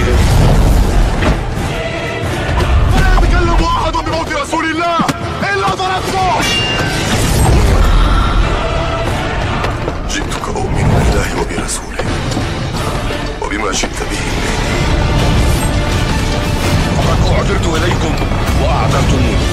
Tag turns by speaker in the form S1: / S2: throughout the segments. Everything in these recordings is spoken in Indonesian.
S1: بهم. ولا يتكلم أحد بموت رسول الله إلا ضربته. جئتك أؤمن بالله وبرسوله وبما شئت به فقد أعذرت إليكم وأعذرتموني.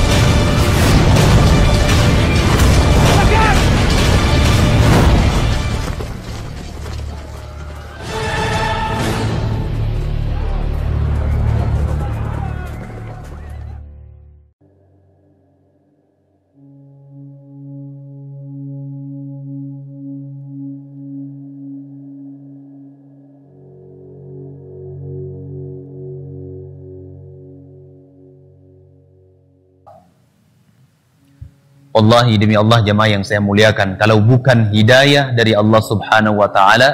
S2: Wallahi, demi Allah jemaah yang saya muliakan, kalau bukan hidayah dari Allah Subhanahu wa Ta'ala,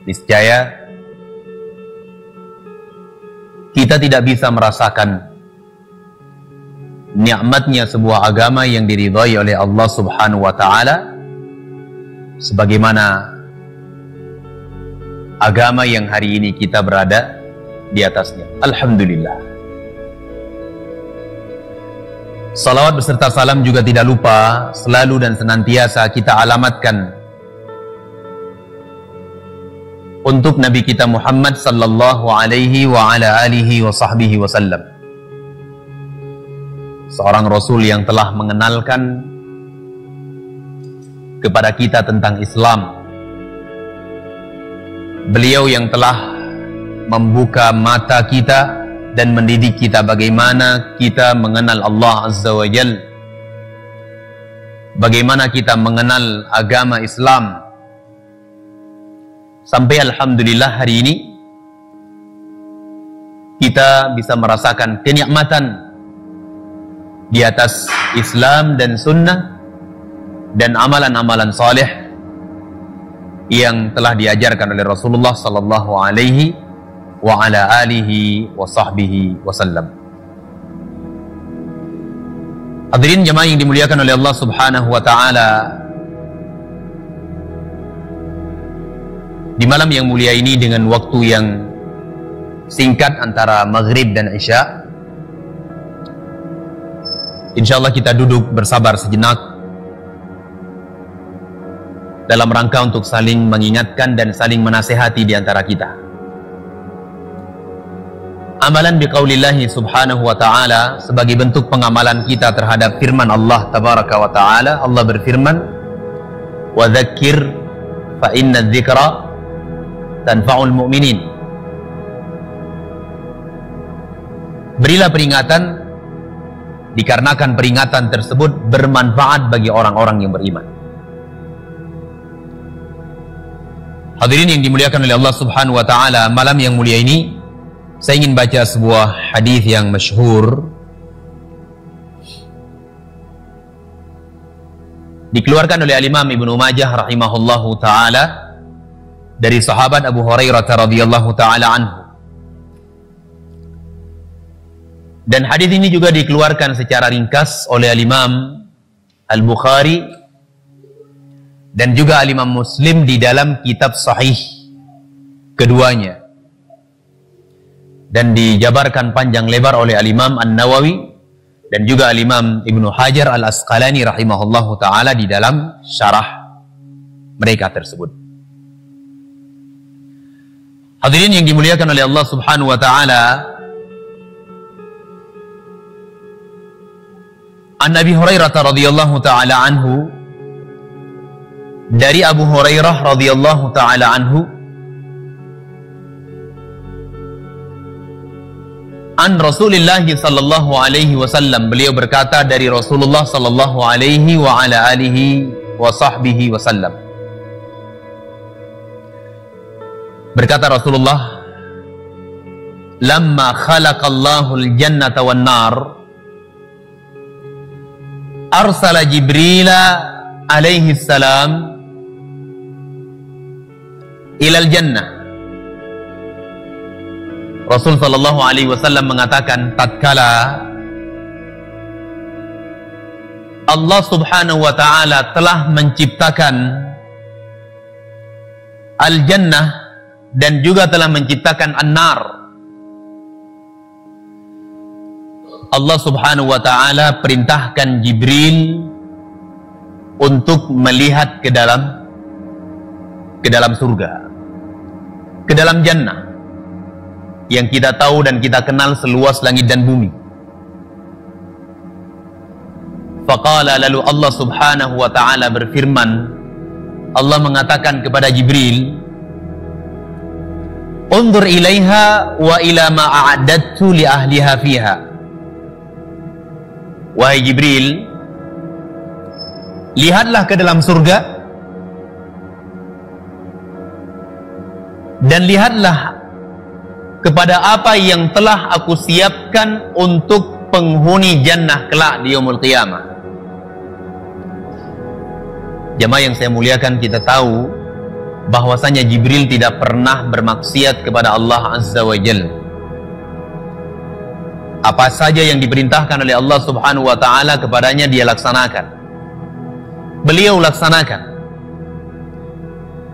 S2: niscaya kita tidak bisa merasakan nikmatnya sebuah agama yang diridhai oleh Allah Subhanahu wa Ta'ala sebagaimana agama yang hari ini kita berada di atasnya. Alhamdulillah. Salawat beserta salam juga tidak lupa selalu dan senantiasa kita alamatkan untuk Nabi kita Muhammad sallallahu alaihi wa ala alihi wa sahbihi wasallam, seorang Rasul yang telah mengenalkan kepada kita tentang Islam. Beliau yang telah membuka mata kita dan mendidik kita bagaimana kita mengenal Allah Azza wa Jal, bagaimana kita mengenal agama Islam, sampai alhamdulillah hari ini kita bisa merasakan kenikmatan di atas Islam dan sunnah dan amalan-amalan saleh yang telah diajarkan oleh Rasulullah sallallahu alaihi wa ala alihi wa sahbihi wasallam. Hadirin jemaah yang dimuliakan oleh Allah Subhanahu wa Ta'ala, di malam yang mulia ini dengan waktu yang singkat antara maghrib dan isya, insyaallah kita duduk bersabar sejenak dalam rangka untuk saling mengingatkan dan saling menasehati di antara kita. Amalan biqaulillahi subhanahu wa ta'ala, sebagai bentuk pengamalan kita terhadap firman Allah tabaraka wa ta'ala. Allah berfirman, wa dzakir fa inna dzikra tanfa'ul mu'minin. Berilah peringatan dikarenakan peringatan tersebut bermanfaat bagi orang-orang yang beriman. Hadirin yang dimuliakan oleh Allah Subhanahu wa ta'ala, malam yang mulia ini saya ingin baca sebuah hadis yang masyhur dikeluarkan oleh Imam Ibnu Majah rahimahullahu taala dari sahabat Abu Hurairah radhiyallahu taala anhu. Dan hadis ini juga dikeluarkan secara ringkas oleh Imam Al-Bukhari dan juga Imam Muslim di dalam kitab sahih keduanya, dan dijabarkan panjang lebar oleh Al-Imam An-Nawawi dan juga Al-Imam Ibnu Hajar Al-Asqalani rahimahullahu ta'ala di dalam syarah mereka tersebut. Hadirin yang dimuliakan oleh Allah Subhanahu wa ta'ala, An Abi Hurairah radhiyallahu ta'ala anhu, dari Abu Hurairah radhiyallahu ta'ala anhu, an Rasulullah sallallahu alaihi wasallam, beliau berkata dari Rasulullah sallallahu alaihi wa ala alihi wa sahbihi wasallam, berkata Rasulullah, lamma khalaqallahu al-jannata wan nar arsala Jibril alaihi salam ila al-jannah. Rasul sallallahu alaihi wasallam mengatakan, tatkala Allah Subhanahu wa ta'ala telah menciptakan al-jannah, dan juga telah menciptakan an-nar. Allah Subhanahu wa taala perintahkan Jibril untuk melihat ke dalam surga, ke dalam jannah yang kita tahu dan kita kenal seluas langit dan bumi. Faqala, lalu Allah Subhanahu wa taala berfirman, Allah mengatakan kepada Jibril, "Unzur ilaiha wa ila ma a'addtu li ahliha fiha." Wahai Jibril, lihatlah ke dalam surga dan lihatlah kepada apa yang telah aku siapkan untuk penghuni jannah kelak di yaumul qiyamah. Jamaah yang saya muliakan, kita tahu bahwasanya Jibril tidak pernah bermaksiat kepada Allah Azza wa Jalla. Apa saja yang diperintahkan oleh Allah Subhanahu wa taala kepadanya dia laksanakan. Beliau laksanakan.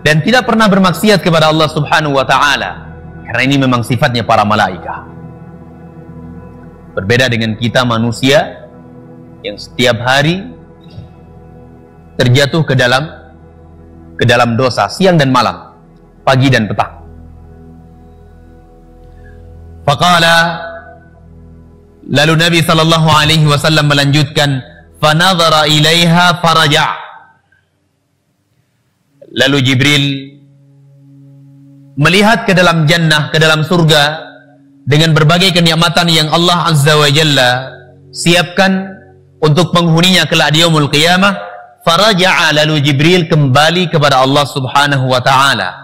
S2: Dan tidak pernah bermaksiat kepada Allah Subhanahu wa taala. Karena ini memang sifatnya para malaikat. Berbeda dengan kita manusia yang setiap hari terjatuh ke dalam dosa siang dan malam, pagi dan petang. Faqala, lalu Nabi sallallahu alaihi wasallam melanjutkan, fanadhara ilaiha faraja'. Lalu Jibril melihat ke dalam jannah, ke dalam surga dengan berbagai kenikmatan yang Allah Azza wa Jalla siapkan untuk penghuninya kelak di yaumul qiyamah. Faraja'a, lalu Jibril kembali kepada Allah Subhanahu wa taala.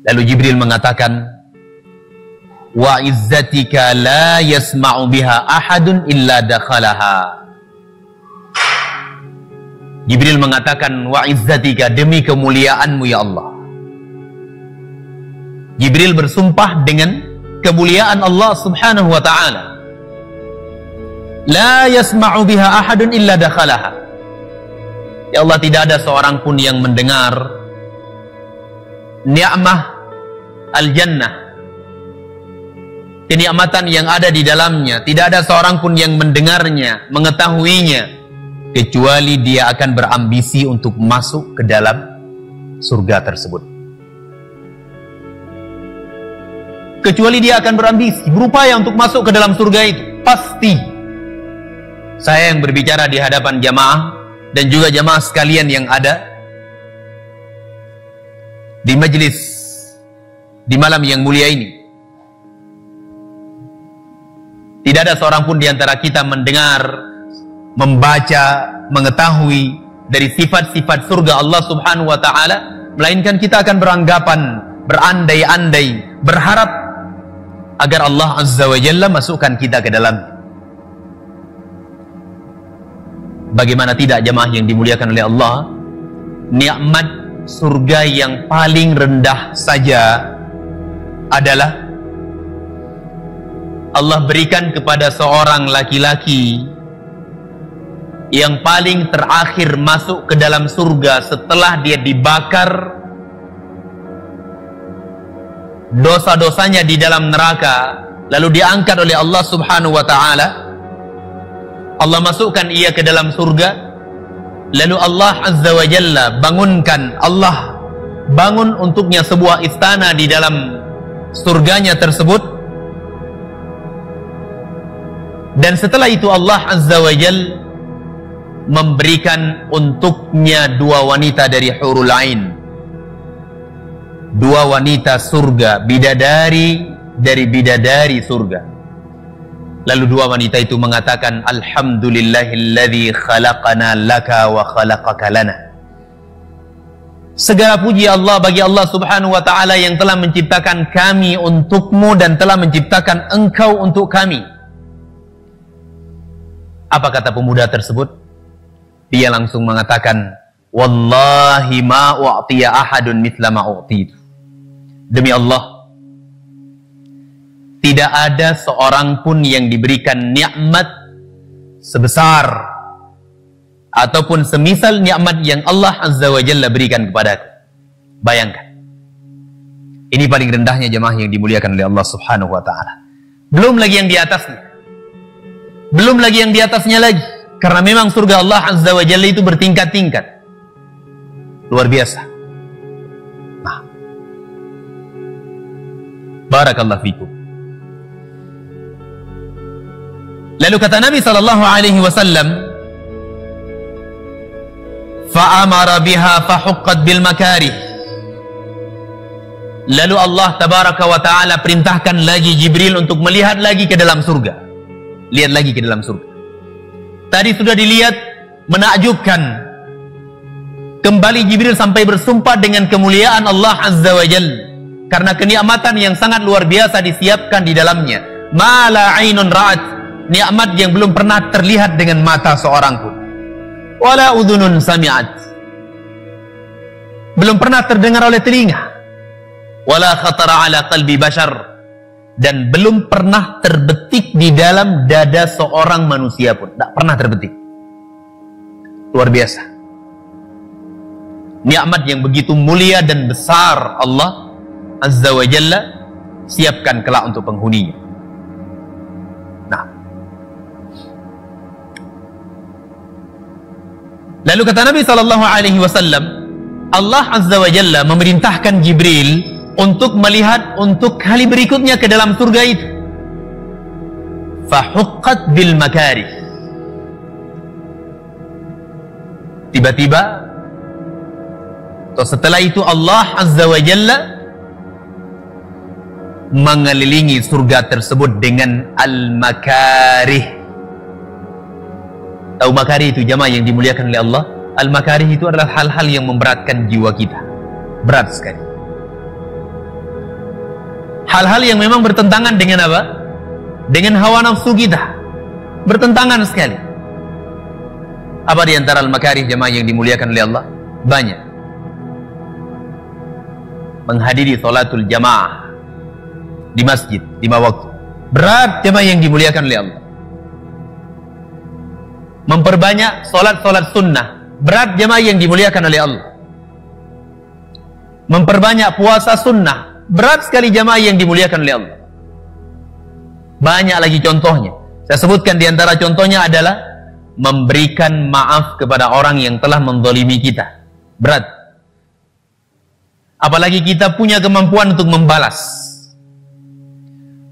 S2: Lalu Jibril mengatakan, wa izzatika la yasma'u biha ahadun illa dakhalaha. Jibril mengatakan, wa izzatika, demi kemuliaanmu ya Allah. Jibril bersumpah dengan kemuliaan Allah Subhanahu wa ta'ala. La yasma'u biha ahadun illa dakhalaha. Ya Allah, tidak ada seorang pun yang mendengar ni'mah al-jannah, kenikmatan yang ada di dalamnya, tidak ada seorang pun yang mendengarnya, mengetahuinya, kecuali dia akan berambisi untuk masuk ke dalam surga tersebut. Kecuali dia akan berambisi, berupaya untuk masuk ke dalam surga itu. Pasti saya yang berbicara di hadapan jamaah dan juga jamaah sekalian yang ada di majelis di malam yang mulia ini, tidak ada seorang pun di antara kita mendengar, membaca, mengetahui dari sifat-sifat surga Allah Subhanahu wa ta'ala, melainkan kita akan beranggapan, berandai-andai, berharap agar Allah Azza wa Jalla masukkan kita ke dalam. Bagaimana tidak jamaah yang dimuliakan oleh Allah, nikmat surga yang paling rendah saja adalah Allah berikan kepada seorang laki-laki yang paling terakhir masuk ke dalam surga setelah dia dibakar dosa-dosanya di dalam neraka, lalu diangkat oleh Allah Subhanahu wa ta'ala. Allah masukkan ia ke dalam surga, lalu Allah Azza wa Jalla bangunkan, Allah bangun untuknya sebuah istana di dalam surganya tersebut. Dan setelah itu Allah Azza wa Jalla memberikan untuknya dua wanita dari hurul ain, dua wanita surga, bidadari dari bidadari surga. Lalu dua wanita itu mengatakan, alhamdulillahilladzi khalaqana laka wa khalaqaka lana. Segala puji Allah bagi Allah Subhanahu wa ta'ala yang telah menciptakan kami untukmu dan telah menciptakan engkau untuk kami. Apa kata pemuda tersebut? Dia langsung mengatakan, wallahi ma u'tiya ahadun mithla ma u'titu. Demi Allah, tidak ada seorang pun yang diberikan nikmat sebesar ataupun semisal nikmat yang Allah Azza wa Jalla berikan kepadaku. Bayangkan. Ini paling rendahnya jemaah yang dimuliakan oleh Allah Subhanahu wa taala. Belum lagi yang di atasnya. Belum lagi yang di atasnya lagi. Karena memang surga Allah Azza wa Jalla itu bertingkat-tingkat. Luar biasa. Nah. Barakallahu fikum. Lalu kata Nabi sallallahu alaihi wasallam, fa'amara biha fahuqqat bil makarih. Lalu Allah tabaraka wa ta'ala perintahkan lagi Jibril untuk melihat lagi ke dalam surga. Lihat lagi ke dalam surga. Tadi sudah dilihat, menakjubkan. Kembali Jibril sampai bersumpah dengan kemuliaan Allah Azza wa Jalla. Karena kenikmatan yang sangat luar biasa disiapkan di dalamnya. Ma la ainun ra'at. Nikmat yang belum pernah terlihat dengan mata seorang pun. Wala udhunun sami'at. Belum pernah terdengar oleh telinga. Wala khatara ala qalbi bashar, dan belum pernah terbetik di dalam dada seorang manusia pun. Tak pernah terbetik. Luar biasa. Nikmat yang begitu mulia dan besar Allah Azza wa Jalla siapkan kelak untuk penghuninya. Nah, lalu kata Nabi sallallahu alaihi wasallam, Allah Azza wa Jalla memerintahkan Jibril untuk melihat untuk kali berikutnya ke dalam surga itu. Fahuqqat bil makarih. Tiba-tiba atau setelah itu Allah Azza wa Jalla mengelilingi surga tersebut dengan al-makarih. Tahu makarih itu jamaah yang dimuliakan oleh Allah? Al-makarih itu adalah hal-hal yang memberatkan jiwa kita. Berat sekali. Hal-hal yang memang bertentangan dengan apa? Dengan hawa nafsu kita. Bertentangan sekali. Apa di antara al-makarih jemaah yang dimuliakan oleh Allah? Banyak. Menghadiri salatul jamaah di masjid 5 waktu. Berat jemaah yang dimuliakan oleh Allah. Memperbanyak salat-salat sunnah. Berat jemaah yang dimuliakan oleh Allah. Memperbanyak puasa sunnah. Berat sekali jamaah yang dimuliakan oleh Allah. Banyak lagi contohnya. Saya sebutkan di antara contohnya adalah memberikan maaf kepada orang yang telah menzalimi kita. Berat. Apalagi kita punya kemampuan untuk membalas.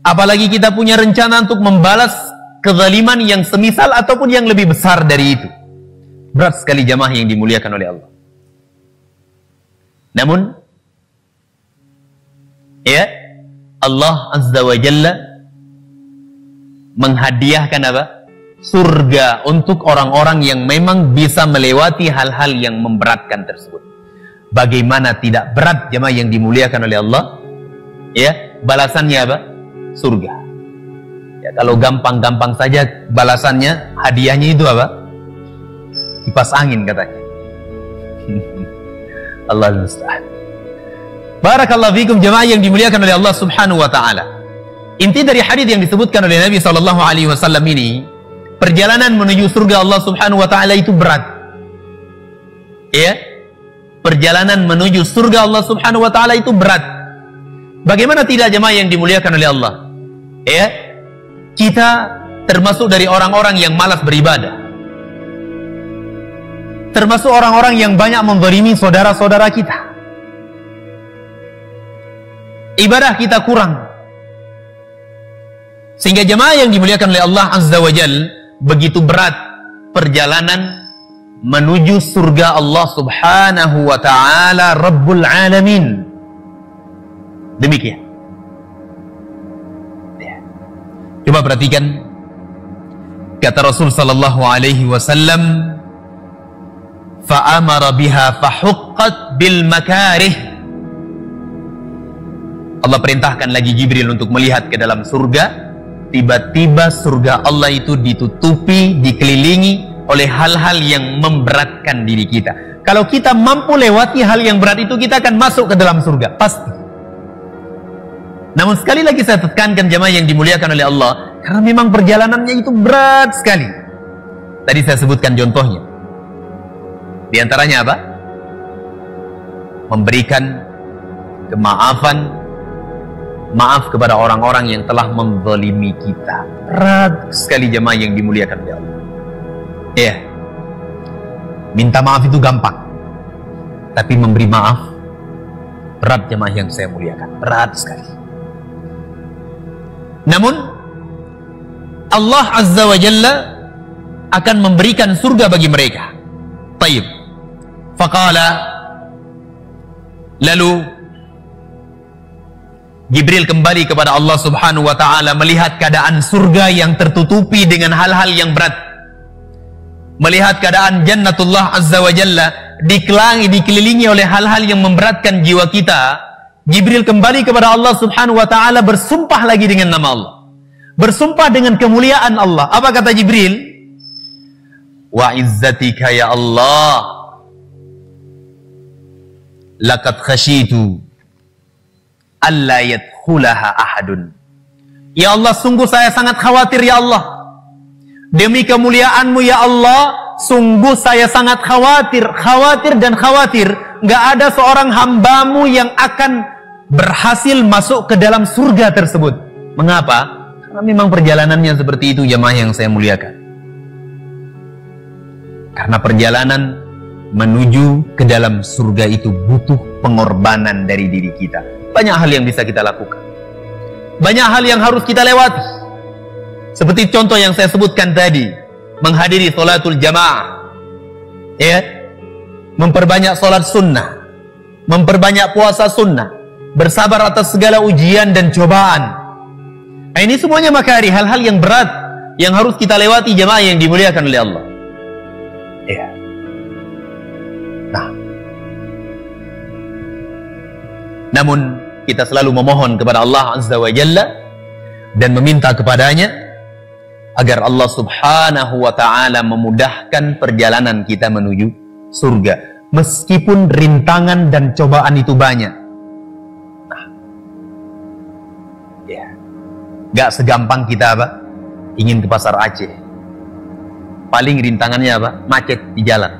S2: Apalagi kita punya rencana untuk membalas kezaliman yang semisal ataupun yang lebih besar dari itu. Berat sekali jamaah yang dimuliakan oleh Allah. Namun ya, Allah Azza wa Jalla menghadiahkan apa? Surga untuk orang-orang yang memang bisa melewati hal-hal yang memberatkan tersebut. Bagaimana tidak berat jemaah yang dimuliakan oleh Allah? Ya, balasannya apa? Surga. Ya, kalau gampang-gampang saja balasannya, hadiahnya itu apa? Kipas angin katanya. Allah musta'an. Barakallahu fikum jemaah yang dimuliakan oleh Allah Subhanahu wa taala. Inti dari hadis yang disebutkan oleh Nabi sallallahu alaihi wasallam ini, perjalanan menuju surga Allah Subhanahu wa taala itu berat. Ya. Perjalanan menuju surga Allah Subhanahu wa taala itu berat. Bagaimana tidak jemaah yang dimuliakan oleh Allah? Ya. Kita termasuk dari orang-orang yang malas beribadah. Termasuk orang-orang yang banyak menzalimi saudara-saudara kita. Ibadah kita kurang. Sehingga jemaah yang dimuliakan oleh Allah Azza wa Jalla, begitu berat perjalanan menuju surga Allah Subhanahu wa taala Rabbul Alamin. Demikian. Ya. Coba perhatikan kata Rasul sallallahu alaihi wasallam, fa'amara biha fahuqqat bil makarih. Allah perintahkan lagi Jibril untuk melihat ke dalam surga. Tiba-tiba surga Allah itu ditutupi, dikelilingi oleh hal-hal yang memberatkan diri kita. Kalau kita mampu lewati hal yang berat itu, kita akan masuk ke dalam surga, pasti. Namun sekali lagi saya tekankan jemaah yang dimuliakan oleh Allah, karena memang perjalanannya itu berat sekali. Tadi saya sebutkan contohnya. Di antaranya apa? memberikan kemaafan, maaf kepada orang-orang yang telah menzalimi kita. Berat sekali jemaah yang dimuliakan oleh Allah. Ya, minta maaf itu gampang, tapi memberi maaf berat jemaah yang saya muliakan, berat sekali. Namun Allah Azza wa Jalla akan memberikan surga bagi mereka. Taib. Faqala, lalu Jibril kembali kepada Allah Subhanahu wa ta'ala melihat keadaan surga yang tertutupi dengan hal-hal yang berat. Melihat keadaan Jannatullah Azza wa Jalla dikelilingi oleh hal-hal yang memberatkan jiwa kita. Jibril kembali kepada Allah Subhanahu wa ta'ala bersumpah lagi dengan nama Allah. Bersumpah dengan kemuliaan Allah. Apa kata Jibril? Wa izzatika ya Allah, laqad khashitu alla yadkhulaha ahadun. Ya Allah, sungguh saya sangat khawatir ya Allah. Demi kemuliaan-Mu ya Allah, sungguh saya sangat khawatir dan khawatir nggak ada seorang hamba-Mu yang akan berhasil masuk ke dalam surga tersebut. Mengapa? Karena memang perjalanannya seperti itu jemaah yang saya muliakan. Karena perjalanan menuju ke dalam surga itu butuh pengorbanan dari diri kita. Banyak hal yang bisa kita lakukan. Banyak hal yang harus kita lewati. Seperti contoh yang saya sebutkan tadi, menghadiri sholatul jamaah, ya, memperbanyak sholat sunnah, memperbanyak puasa sunnah, bersabar atas segala ujian dan cobaan. Nah, ini semuanya makari, hal-hal yang berat yang harus kita lewati jemaah yang dimuliakan oleh Allah. Ya. Nah, namun kita selalu memohon kepada Allah Azza wa Jalla dan meminta kepadanya agar Allah Subhanahu wa ta'ala memudahkan perjalanan kita menuju surga meskipun rintangan dan cobaan itu banyak. Nah, ya, gak segampang kita apa? Ingin ke pasar Aceh. Paling rintangannya apa? Macet di jalan.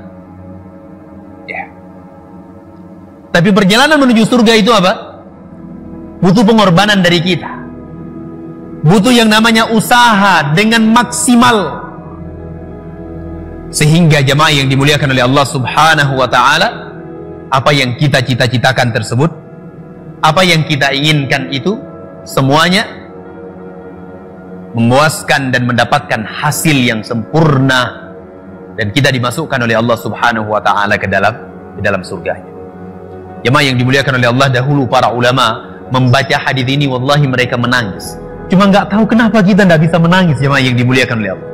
S2: Ya. Tapi perjalanan menuju surga itu apa? Butuh pengorbanan dari kita. Butuh yang namanya usaha dengan maksimal. Sehingga jemaah yang dimuliakan oleh Allah Subhanahu wa ta'ala, apa yang kita cita-citakan tersebut, apa yang kita inginkan itu, semuanya memuaskan dan mendapatkan hasil yang sempurna. Dan kita dimasukkan oleh Allah Subhanahu wa ta'ala ke dalam surganya. Jemaah yang dimuliakan oleh Allah, dahulu para ulama membaca hadis ini, wallahi mereka menangis. Cuma nggak tahu kenapa kita nggak bisa menangis, jemaah yang dimuliakan oleh Allah.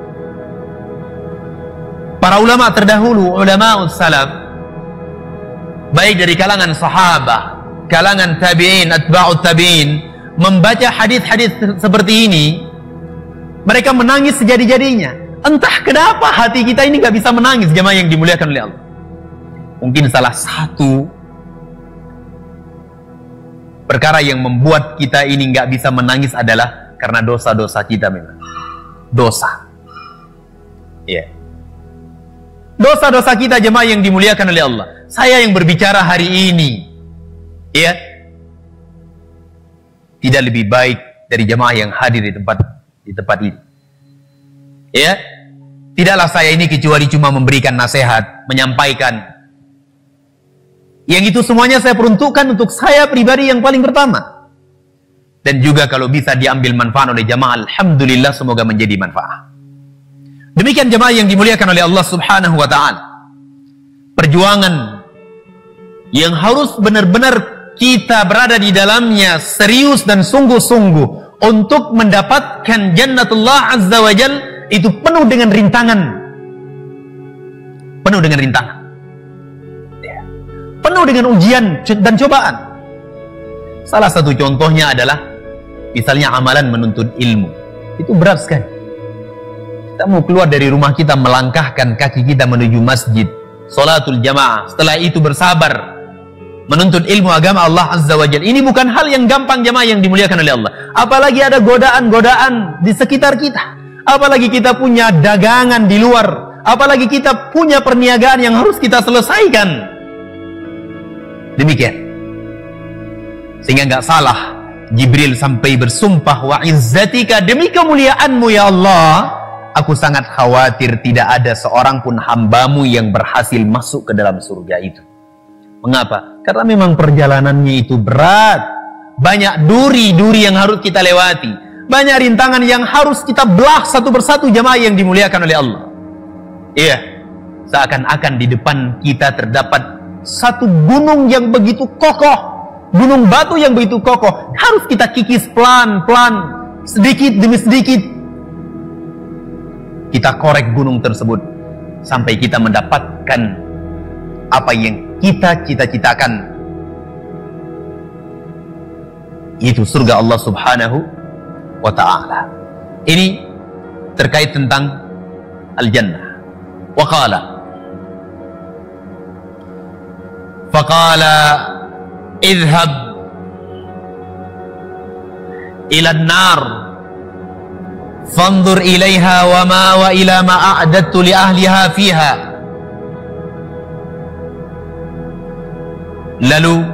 S2: Para ulama terdahulu, ulama salaf, baik dari kalangan sahabah, kalangan tabi'in, atba'ut tabi'in, membaca hadis-hadis seperti ini, mereka menangis sejadi-jadinya. Entah kenapa hati kita ini nggak bisa menangis, jemaah yang dimuliakan oleh Allah. Mungkin salah satu perkara yang membuat kita ini nggak bisa menangis adalah karena dosa-dosa kita memang. Dosa. Ya. Dosa-dosa kita jemaah yang dimuliakan oleh Allah. Saya yang berbicara hari ini, ya, tidak lebih baik dari jemaah yang hadir di tempat ini. Ya. Tidaklah saya ini kecuali cuma memberikan nasihat, menyampaikan. Yang itu semuanya saya peruntukkan untuk saya pribadi yang paling pertama. Dan juga kalau bisa diambil manfaat oleh jamaah, alhamdulillah, semoga menjadi manfaat. Demikian jamaah yang dimuliakan oleh Allah Subhanahu wa ta'ala. Perjuangan yang harus benar-benar kita berada di dalamnya serius dan sungguh-sungguh untuk mendapatkan Jannatullah Azza wa Jal, itu penuh dengan rintangan. Penuh dengan rintangan. Penuh dengan ujian dan cobaan. Salah satu contohnya adalah misalnya amalan menuntut ilmu. Itu berat sekali. Kita mau keluar dari rumah kita, melangkahkan kaki kita menuju masjid, sholatul jamaah, setelah itu bersabar menuntut ilmu agama Allah Azza wa Jalla. Ini bukan hal yang gampang jamaah yang dimuliakan oleh Allah. Apalagi ada godaan-godaan di sekitar kita. Apalagi kita punya dagangan di luar. Apalagi kita punya perniagaan yang harus kita selesaikan. Demikian. Sehingga nggak salah Jibril sampai bersumpah, wa izzatika, demi kemuliaanmu ya Allah, aku sangat khawatir tidak ada seorang pun hambamu yang berhasil masuk ke dalam surga itu. Mengapa? Karena memang perjalanannya itu berat. Banyak duri-duri yang harus kita lewati. Banyak rintangan yang harus kita belah satu persatu, jamaah yang dimuliakan oleh Allah. Iya, seakan-akan di depan kita terdapat satu gunung yang begitu kokoh. Gunung batu yang begitu kokoh. Harus kita kikis pelan-pelan, sedikit demi sedikit. Kita korek gunung tersebut sampai kita mendapatkan apa yang kita cita-citakan. Itu surga Allah Subhanahu wa ta'ala. Ini terkait tentang al-jannah. Wa qala, faqala idhhab ila an-nar fanzur ilaiha wa ila ma a'dadtu li ahliha fiha. Lalu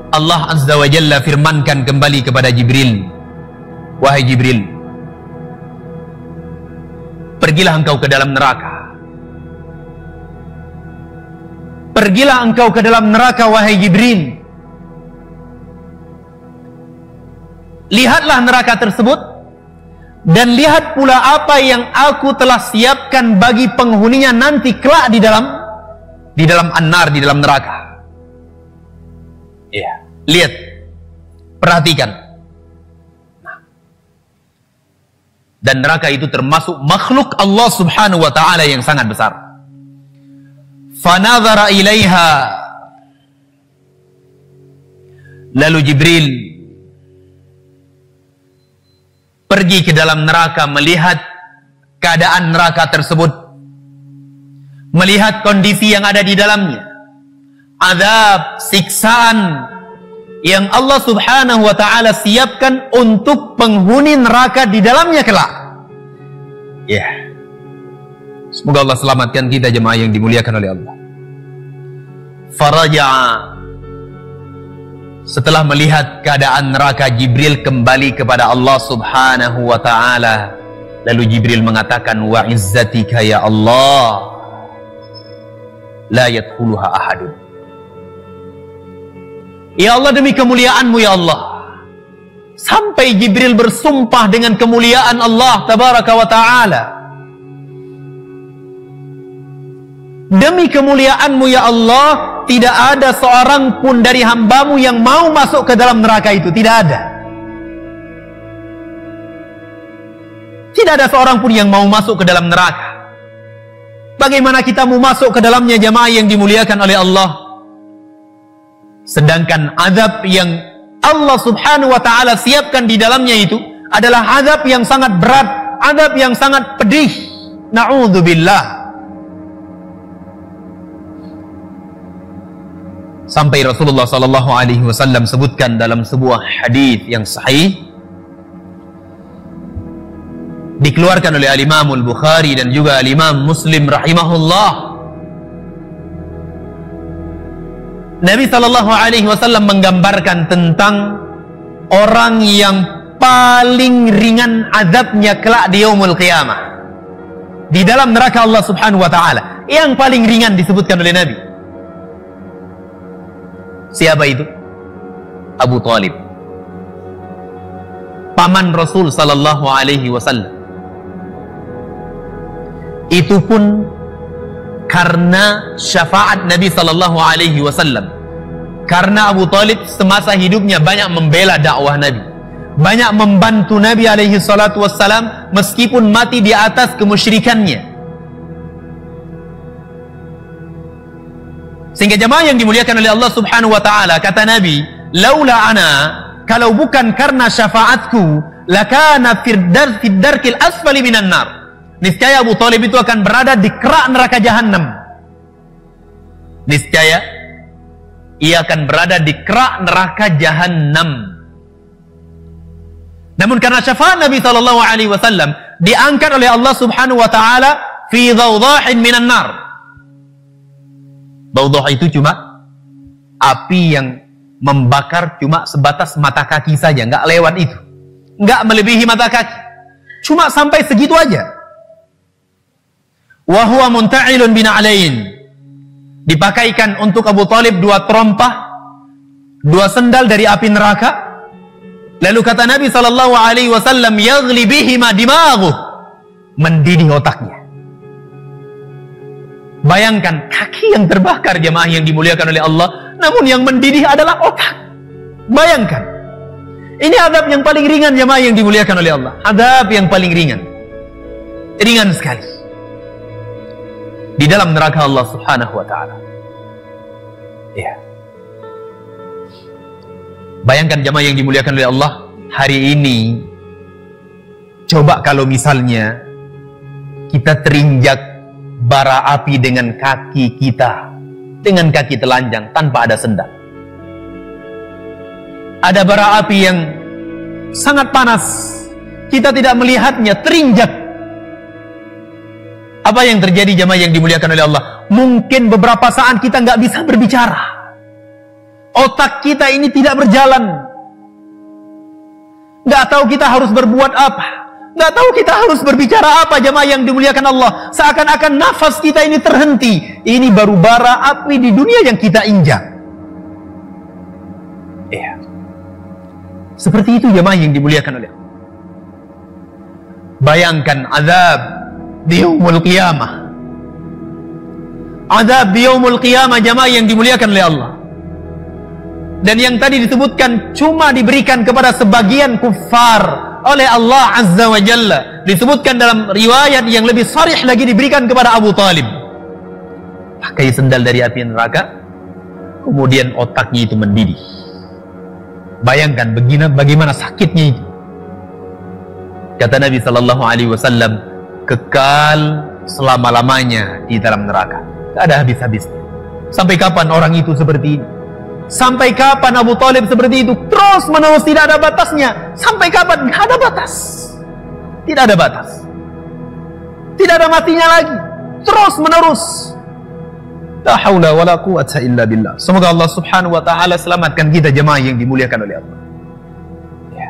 S2: Allah Azza wa Jalla firmankan kembali kepada Jibril, wahai Jibril, pergilah engkau ke dalam neraka. Pergilah engkau ke dalam neraka, wahai Jibril. Lihatlah neraka tersebut, dan lihat pula apa yang aku telah siapkan bagi penghuninya nanti kelak di dalam an-nar, di dalam neraka. Ya, lihat, perhatikan. Dan neraka itu termasuk makhluk Allah Subhanahu wa ta'ala yang sangat besar. Fanadhara ilaiha, lalu Jibril pergi ke dalam neraka, melihat keadaan neraka tersebut, melihat kondisi yang ada di dalamnya, azab, siksaan yang Allah Subhanahu wa ta'ala siapkan untuk penghuni neraka di dalamnya kelak. Ya, semoga Allah selamatkan kita, jemaah yang dimuliakan oleh Allah. Faraja'a, setelah melihat keadaan neraka, Jibril kembali kepada Allah Subhanahu wa ta'ala. Lalu Jibril mengatakan, wa izzatika ya Allah, la yadkhuluha ahadun. Ya Allah, demi kemuliaanmu ya Allah. Sampai Jibril bersumpah dengan kemuliaan Allah tabaraka wa ta'ala. Demi kemuliaanmu ya Allah, tidak ada seorang pun dari hambamu yang mau masuk ke dalam neraka itu. Tidak ada. Tidak ada seorang pun yang mau masuk ke dalam neraka. Bagaimana kita mau masuk ke dalamnya, jamaah yang dimuliakan oleh Allah? Sedangkan azab yang Allah Subhanahu wa ta'ala siapkan di dalamnya itu adalah azab yang sangat berat, azab yang sangat pedih. Na'udzubillah. Sampai Rasulullah sallallahu alaihi wasallam sebutkan dalam sebuah hadis yang sahih, dikeluarkan oleh Al-Imam Al-Bukhari dan juga Al-Imam Muslim rahimahullah. Nabi sallallahu alaihi wasallam menggambarkan tentang orang yang paling ringan azabnya kelak di yaumul qiyamah, di dalam neraka Allah Subhanahu wa ta'ala. Yang paling ringan disebutkan oleh Nabi. Siapa itu? Abu Talib, paman Rasul sallallahu alaihi wasallam. Itu pun karena syafaat Nabi sallallahu alaihi wasallam. Karena Abu Talib semasa hidupnya banyak membela dakwah Nabi, banyak membantu Nabi alaihi salatu wassalam meskipun mati di atas kemusyrikannya. Sehingga jemaah yang dimuliakan oleh Allah Subhanahu wa ta'ala, kata Nabi, laula ana, kalau bukan karena syafaatku, lakana fid darkil asfali minan nar. Niscaya Abu Talib itu akan berada di kerak neraka Jahannam. Niscaya ia akan berada di kerak neraka Jahannam. Namun karena syafaat Nabi sallallahu alaihi wasallam diangkat oleh Allah Subhanahu wa ta'ala fi dhawdahin minan nar. Dhawdah itu cuma api yang membakar cuma sebatas mata kaki saja, nggak lewat itu, nggak melebihi mata kaki, cuma sampai segitu aja. Wa huwa munta'ilun bina'alain, dipakaikan untuk Abu Talib 2 terompah, 2 sendal dari api neraka. Lalu kata Nabi SAW, yaghli bihima dimaghuh, mendidih otaknya. Bayangkan kaki yang terbakar jemaah yang dimuliakan oleh Allah, namun yang mendidih adalah otak. Bayangkan, ini azab yang paling ringan jemaah yang dimuliakan oleh Allah. Azab yang paling ringan, ringan sekali di dalam neraka Allah Subhanahu wa ta'ala. Ya. Bayangkan jemaah yang dimuliakan oleh Allah, hari ini coba kalau misalnya kita terinjak bara api dengan kaki kita, dengan kaki telanjang tanpa ada sendal. Ada bara api yang sangat panas, kita tidak melihatnya, terinjak. Apa yang terjadi jemaah yang dimuliakan oleh Allah? Mungkin beberapa saat kita nggak bisa berbicara. Otak kita ini tidak berjalan. Nggak tahu kita harus berbuat apa. Nggak tahu kita harus berbicara apa jemaah yang dimuliakan Allah. Seakan-akan nafas kita ini terhenti. Ini baru bara api di dunia yang kita injak. Ya. Seperti itu jemaah yang dimuliakan oleh Allah. Bayangkan azab di yaumul qiyamah. Azab di yaumul qiyamah jemaah yang dimuliakan oleh Allah. Dan yang tadi disebutkan cuma diberikan kepada sebagian kuffar oleh Allah Azza wa Jalla. Disebutkan dalam riwayat yang lebih sharih lagi diberikan kepada Abu Talib. Pakai sendal dari api neraka, kemudian otaknya itu mendidih. Bayangkan bagaimana sakitnya itu. Kata Nabi sallallahu alaihi wasallam, kekal selama-lamanya di dalam neraka. Tidak ada habis-habisnya. Sampai kapan orang itu seperti ini? Sampai kapan Abu Talib seperti itu? Terus menerus, tidak ada batasnya. Sampai kapan? Tidak ada batas. Tidak ada batas. Tidak ada matinya lagi. Terus menerus. La haula wa la quwwata illa billah. Semoga Allah Subhanahu wa ta'ala selamatkan kita jemaah yang dimuliakan oleh Allah. Ya.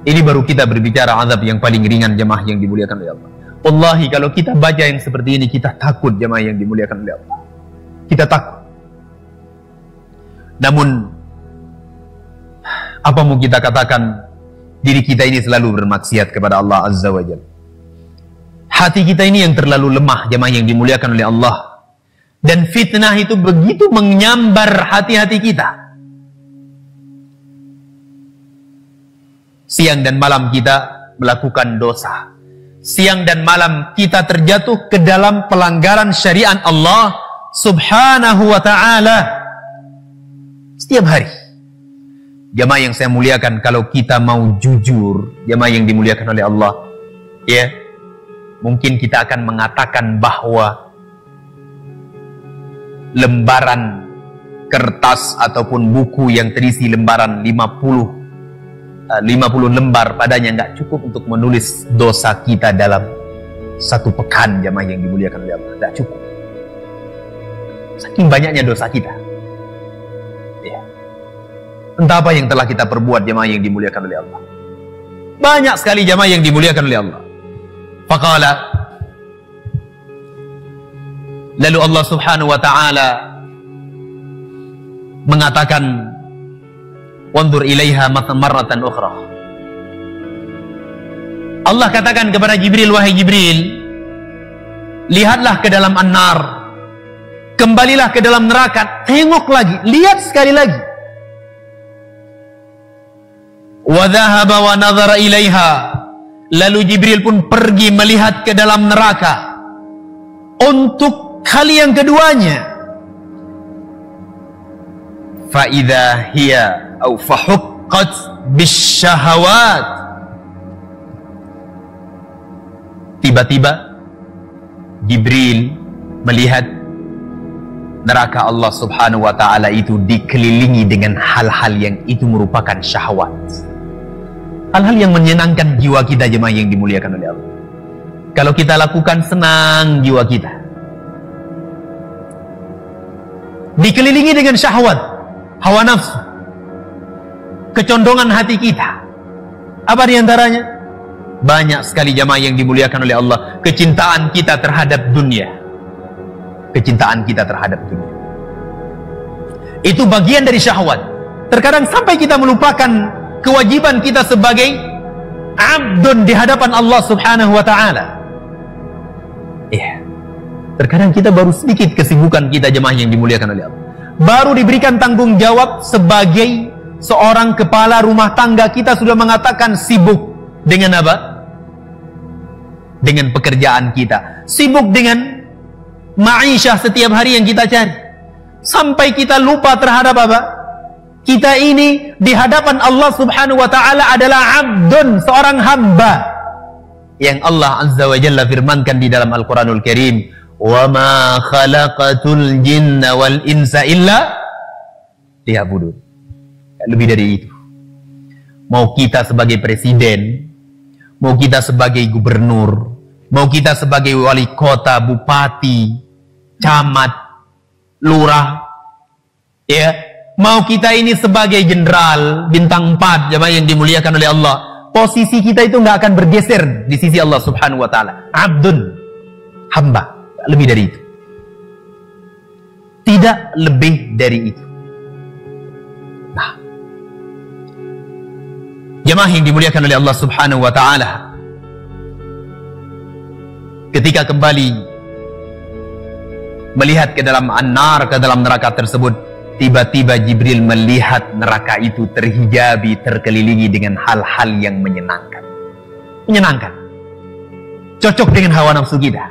S2: Ini baru kita berbicara azab yang paling ringan jemaah yang dimuliakan oleh Allah. Wallahi kalau kita baca yang seperti ini, kita takut jemaah yang dimuliakan oleh Allah. Kita takut. Namun apa mau kita katakan, diri kita ini selalu bermaksiat kepada Allah Azza wa Jalla. Hati kita ini yang terlalu lemah jemaah yang dimuliakan oleh Allah. Dan fitnah itu begitu menyambar hati-hati kita. Siang dan malam kita melakukan dosa. Siang dan malam kita terjatuh ke dalam pelanggaran syariat Allah Subhanahu wa ta'ala. Setiap hari. Jamaah yang saya muliakan, kalau kita mau jujur, jamaah yang dimuliakan oleh Allah, ya, mungkin kita akan mengatakan bahwa lembaran kertas ataupun buku yang terisi lembaran 50 lembar padanya nggak cukup untuk menulis dosa kita dalam 1 pekan jamaah yang dimuliakan oleh Allah. Nggak cukup. Saking banyaknya dosa kita. Ya. Entah apa yang telah kita perbuat jamaah yang dimuliakan oleh Allah. Banyak sekali jamaah yang dimuliakan oleh Allah. Faqala, lalu Allah Subhanahu wa ta'ala mengatakan, wanzur ilaiha marratan ukhra. Allah katakan kepada Jibril, wahai Jibril, lihatlah ke dalam an-nar, kembalilah ke dalam neraka, tengok lagi, lihat sekali lagi. Wa dhahaba wa nadhara ilaiha, lalu Jibril pun pergi melihat ke dalam neraka untuk kali yang keduanya. Fa idza hiya aw fahuqqat bisyahawat. Tiba-tiba Jibril melihat neraka Allah Subhanahu wa ta'ala itu dikelilingi dengan hal-hal yang itu merupakan syahwat. Hal-hal yang menyenangkan jiwa kita jemaah yang dimuliakan oleh Allah. Kalau kita lakukan, senang jiwa kita. Dikelilingi dengan syahwat. hawa nafsu, kecondongan hati kita. Apa diantaranya? Banyak sekali jamaah yang dimuliakan oleh Allah, kecintaan kita terhadap dunia. Kecintaan kita terhadap dunia itu bagian dari syahwat. Terkadang sampai kita melupakan kewajiban kita sebagai abdun di hadapan Allah Subhanahu wa ta'ala. Terkadang kita baru sedikit kesibukan kita jemaah yang dimuliakan oleh Allah, baru diberikan tanggung jawab sebagai seorang kepala rumah tangga, kita sudah mengatakan sibuk dengan apa? Dengan pekerjaan kita, sibuk dengan ma'isyah setiap hari yang kita cari, sampai kita lupa terhadap apa? Kita ini di hadapan Allah Subhanahu wa ta'ala adalah abdun, seorang hamba yang Allah Azza wa Jalla firmankan di dalam Al-Quranul Karim, wa ma khalaqatul jinna wal insa illa liya'budun. Lebih dari itu, mau kita sebagai presiden, mau kita sebagai gubernur, mau kita sebagai wali kota, bupati, camat, lurah, ya, mau kita ini sebagai jenderal bintang 4 jemaah yang dimuliakan oleh Allah, posisi kita itu nggak akan bergeser di sisi Allah Subhanahu wa ta'ala. Abdun, hamba, lebih dari itu, tidak lebih dari itu. Nah, jemaah yang dimuliakan oleh Allah Subhanahu wa ta'ala, ketika kembali melihat ke dalam an-nar, ke dalam neraka tersebut, tiba-tiba Jibril melihat neraka itu terhijabi, terkelilingi dengan hal-hal yang menyenangkan. Menyenangkan, cocok dengan hawa nafsu kita.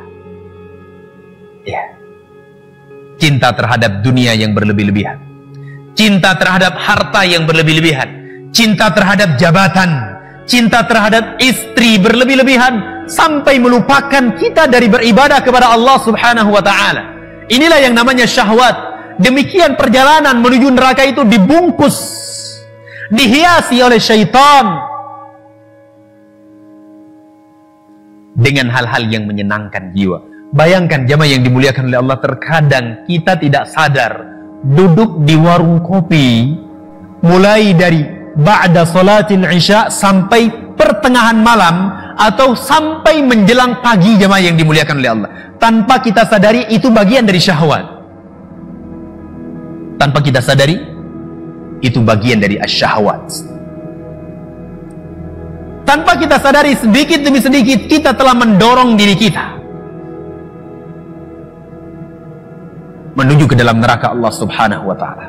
S2: Ya. Cinta terhadap dunia yang berlebih-lebihan, cinta terhadap harta yang berlebih-lebihan, cinta terhadap jabatan, cinta terhadap istri berlebih-lebihan, sampai melupakan kita dari beribadah kepada Allah Subhanahu wa ta'ala. Inilah yang namanya syahwat. Demikian perjalanan menuju neraka itu dibungkus, dihiasi oleh syaitan dengan hal-hal yang menyenangkan jiwa. Bayangkan jamaah yang dimuliakan oleh Allah, terkadang kita tidak sadar duduk di warung kopi mulai dari ba'da salatil isya sampai pertengahan malam atau sampai menjelang pagi jamaah yang dimuliakan oleh Allah. Tanpa kita sadari itu bagian dari syahwat. Tanpa kita sadari itu bagian dari asyahwat. Tanpa kita sadari, sedikit demi sedikit kita telah mendorong diri kita menuju ke dalam neraka Allah Subhanahu wa ta'ala.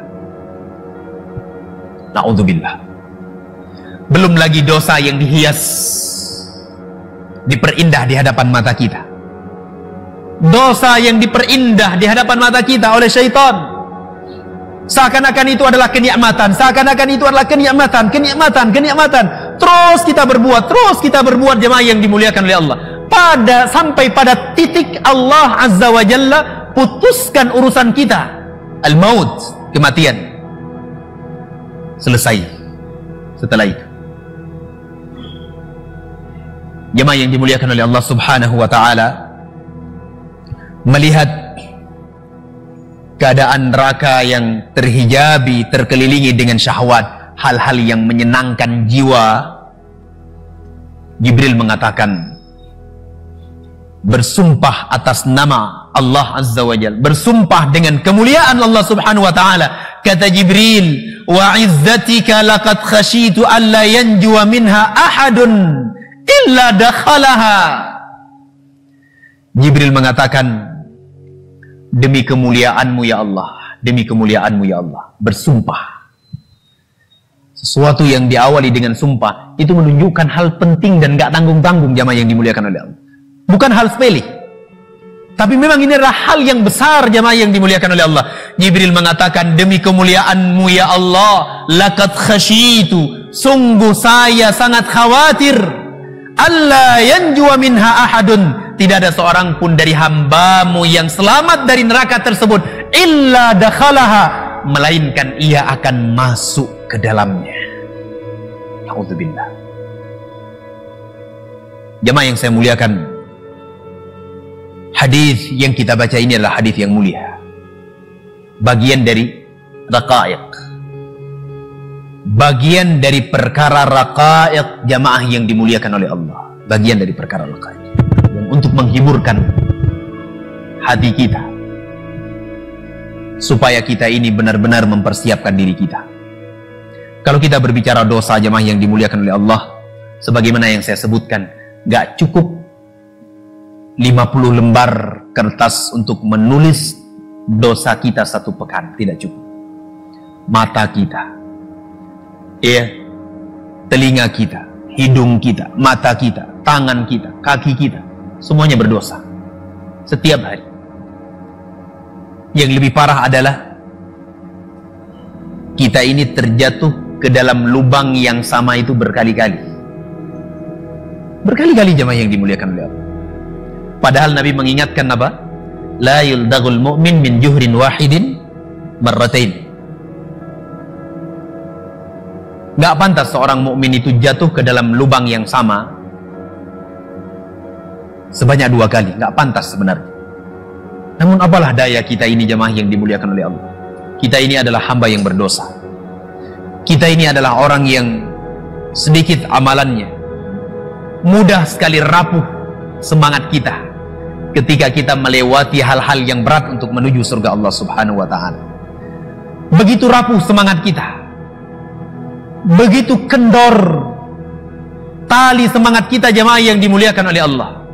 S2: Na'udzubillah. Belum lagi dosa yang dihias, diperindah di hadapan mata kita. Dosa yang diperindah di hadapan mata kita oleh syaitan, seakan-akan itu adalah kenikmatan, seakan-akan itu adalah kenikmatan, kenikmatan. Terus kita berbuat jemaah yang dimuliakan oleh Allah, sampai pada titik Allah Azza wa Jalla putuskan urusan kita, al-maut, kematian. Selesai. Setelah itu, jemaah yang dimuliakan oleh Allah Subhanahu wa ta'ala, melihat keadaan neraka yang terhijabi, terkelilingi dengan syahwat, hal-hal yang menyenangkan jiwa, Jibril mengatakan, bersumpah atas nama Allah Azza wa Jalla, bersumpah dengan kemuliaan Allah Subhanahu wa ta'ala, kata Jibril, wa izzatika laqad khashitu alla yanjuwa minha ahadun illa dakhalaha. Jibril mengatakan, demi kemuliaanmu ya Allah, demi kemuliaanmu ya Allah, bersumpah. Sesuatu yang diawali dengan sumpah itu menunjukkan hal penting dan gak tanggung-tanggung jamaah yang dimuliakan oleh Allah. Bukan hal sepele, tapi memang ini adalah hal yang besar jamaah yang dimuliakan oleh Allah. Jibril mengatakan, demi kemuliaanmu ya Allah, laqad khasyitu, sungguh saya sangat khawatir, alla yanjuwa minha ahadun, tidak ada seorang pun dari hambamu yang selamat dari neraka tersebut, illa dakhalaha, melainkan ia akan masuk ke dalamnya. Na'udzubillah. Jemaah yang saya muliakan, hadis yang kita baca ini adalah hadis yang mulia, bagian dari raqaiq, bagian dari perkara raqaiq jamaah yang dimuliakan oleh Allah. Bagian dari perkara raqaiq yang untuk menghiburkan hati kita, supaya kita ini benar-benar mempersiapkan diri kita. Kalau kita berbicara dosa jamaah yang dimuliakan oleh Allah, sebagaimana yang saya sebutkan, gak cukup 50 lembar kertas untuk menulis dosa kita satu pekan, tidak cukup. Mata kita, telinga kita, hidung kita, mata kita, tangan kita, kaki kita, semuanya berdosa setiap hari. Yang lebih parah adalah kita ini terjatuh ke dalam lubang yang sama itu berkali-kali. Berkali-kali jemaah yang dimuliakan oleh Allah. Padahal Nabi mengingatkan apa? La yuldagul mu'min min juhrin wahidin marratain. Gak pantas seorang mukmin itu jatuh ke dalam lubang yang sama sebanyak 2 kali. Gak pantas sebenarnya. Namun apalah daya kita ini jemaah yang dimuliakan oleh Allah. Kita ini adalah hamba yang berdosa. Kita ini adalah orang yang sedikit amalannya. Mudah sekali rapuh semangat kita ketika kita melewati hal-hal yang berat untuk menuju surga Allah Subhanahu wa ta'ala. Begitu rapuh semangat kita, begitu kendor tali semangat kita jemaah yang dimuliakan oleh Allah,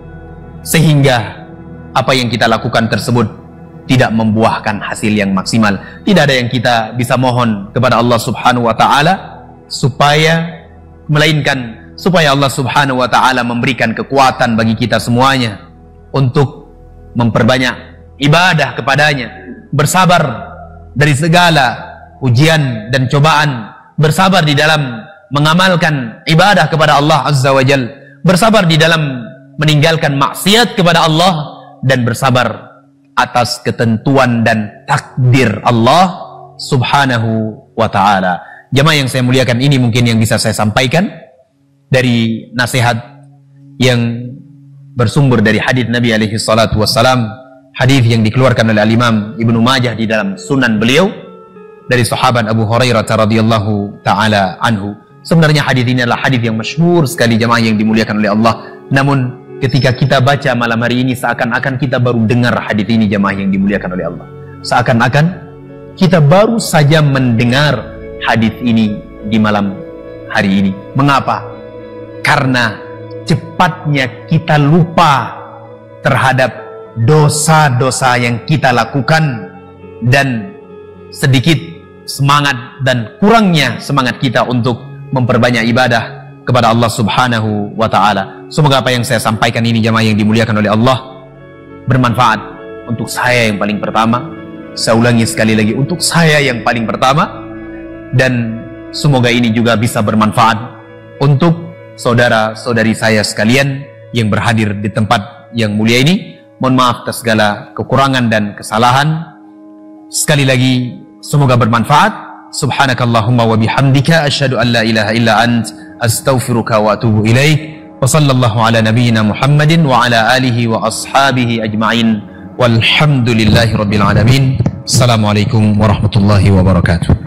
S2: sehingga apa yang kita lakukan tersebut tidak membuahkan hasil yang maksimal. Tidak ada yang kita bisa mohon kepada Allah Subhanahu wa ta'ala melainkan supaya Allah Subhanahu wa ta'ala memberikan kekuatan bagi kita semuanya untuk memperbanyak ibadah kepadanya, bersabar dari segala ujian dan cobaan, bersabar di dalam mengamalkan ibadah kepada Allah Azza wa Jal, bersabar di dalam meninggalkan maksiat kepada Allah, dan bersabar atas ketentuan dan takdir Allah Subhanahu wa ta'ala. Jemaah yang saya muliakan, ini mungkin yang bisa saya sampaikan dari nasihat yang bersumber dari hadis Nabi alaihi salatu wassalam, hadis yang dikeluarkan oleh Al-Imam Ibnu Majah di dalam sunan beliau dari sahabat Abu Hurairah radhiyallahu taala anhu. Sebenarnya hadis ini adalah hadis yang masyhur sekali jemaah yang dimuliakan oleh Allah. Namun ketika kita baca malam hari ini, seakan-akan kita baru dengar hadis ini jemaah yang dimuliakan oleh Allah. Seakan-akan kita baru saja mendengar hadis ini di malam hari ini. Mengapa? Karena cepatnya kita lupa terhadap dosa-dosa yang kita lakukan, dan sedikit semangat dan kurangnya semangat kita untuk memperbanyak ibadah kepada Allah Subhanahu wa ta'ala. Semoga apa yang saya sampaikan ini jemaah yang dimuliakan oleh Allah bermanfaat untuk saya yang paling pertama. Saya ulangi sekali lagi, untuk saya yang paling pertama, dan semoga ini juga bisa bermanfaat untuk saudara-saudari saya sekalian yang berhadir di tempat yang mulia ini. Mohon maaf atas segala kekurangan dan kesalahan. Sekali lagi semoga bermanfaat. Subhanakallahumma wa bihamdika asyhadu an la ilaha illa ant astaghfiruka wa atubu ilaik. Wa sallallahu ala nabiyyina Muhammadin wa ala alihi wa ashabihi ajma'in. Walhamdulillahi rabbil alamin. Assalamualaikum warahmatullahi wabarakatuh.